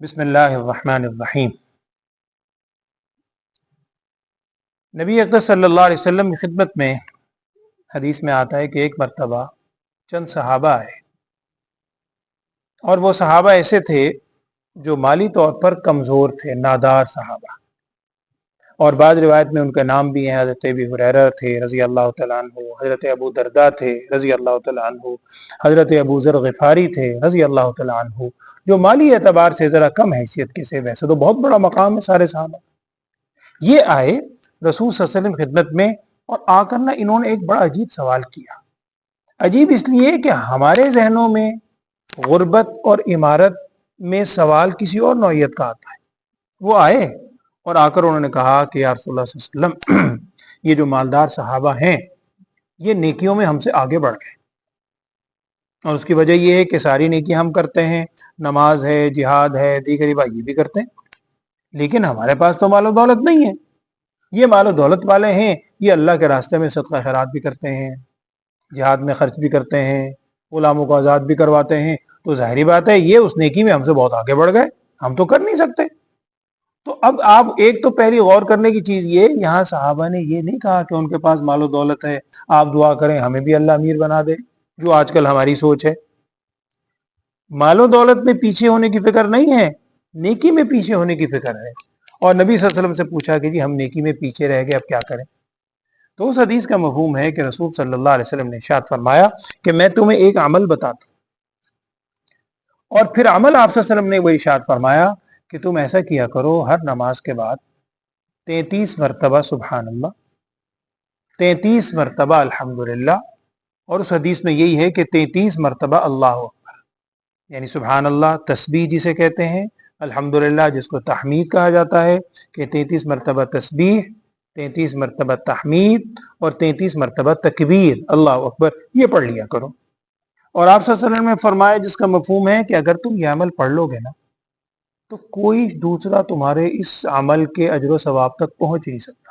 बिस्मिल्लाहिर्रहमानिर्रहीम। नबी अकरम सल्लल्लाहु अलैहि वसल्लम की खिदमत में हदीस में आता है कि एक मर्तबा चंद सहाबा आए और वो सहाबा ऐसे थे जो माली तौर पर कमज़ोर थे, नादार सहाबा। और बाद रिवायत में उनका नाम भी है। हज़रत अबू हुरैरा थे रज़ी अल्लाह तआला अन्हु, हज़रत अबू दरदा थे रज़ी अल्लाह तआला अन्हु, हज़रत अबू ज़र ग़िफ़ारी थे रज़ी अल्लाह तआला अन्हु, जो माली एतबार से ज़रा कम हैसियत के से, वैसे तो बहुत बड़ा मकाम है सारे सहाबा। ये आए रसूल सल्लल्लाहु अलैहि वसल्लम की खिदमत में और आकर ना इन्होंने एक बड़ा अजीब सवाल किया। अजीब इसलिए कि हमारे जहनों में गुर्बत और इमारत में सवाल किसी और नौइयत का आता है। वो आए और आकर उन्होंने कहा कि या रसूलुल्लाह सल्लल्लाहु अलैहि वसल्लम, ये जो मालदार सहाबा हैं ये नेकियों में हमसे आगे बढ़ गए, और उसकी वजह ये है कि सारी नेकी हम करते हैं, नमाज है, जिहाद है, दीगर इबादत ये भी करते हैं, लेकिन हमारे पास तो मालो दौलत नहीं है। ये मालो दौलत वाले हैं, ये अल्लाह के रास्ते में सदका खैरात भी करते हैं, जिहाद में खर्च भी करते हैं, गुलामों को आज़ाद भी करवाते हैं, तो जाहिर बात है ये उस नेकी में हमसे बहुत आगे बढ़ गए, हम तो कर नहीं सकते। तो अब आप एक तो पहली गौर करने की चीज ये, यहाँ सहाबा ने ये नहीं कहा कि उनके पास मालो दौलत है, आप दुआ करें हमें भी अल्लाह अमीर बना दे, जो आजकल हमारी सोच है। मालो दौलत में पीछे होने की फिक्र नहीं है, नेकी में पीछे होने की फिक्र है। और नबी सल्लल्लाहु अलैहि वसल्लम से पूछा कि जी हम नेकी में पीछे रह गए, अब क्या करें। तो उस हदीस का मफहूम है कि रसूल सल्लल्लाहु अलैहि वसल्लम ने इरशाद फरमाया कि मैं तुम्हें एक अमल बताता हूं, और फिर अमल आप सल्लल्लाहु अलैहि वसल्लम ने वो इरशाद फरमाया कि तुम ऐसा किया करो, हर नमाज के बाद 33 मरतबा सुबहान अल्लाह, 33 मरतबा अल्हम्दुलिल्लाह, और उस हदीस में यही है कि 33 मरतबा अल्लाह अकबर, यानी सुबहान अल्लाह तस्बीह जिसे कहते हैं, अल्हम्दुलिल्लाह जिसको तहमीद कहा जाता है, कि 33 मरतबा तस्बीह, 33 मरतबा तहमीद और 33 मरतबा तकबीर अल्लाह अकबर, ये पढ़ लिया करो। और आप सल्लल्लाहु अलैहि वसल्लम ने फरमाया, जिसका मफहूम है कि अगर तुम ये अमल पढ़ लोगे ना, तो कोई दूसरा तुम्हारे इस अमल के अजर व सवाब तक पहुंच नहीं सकता।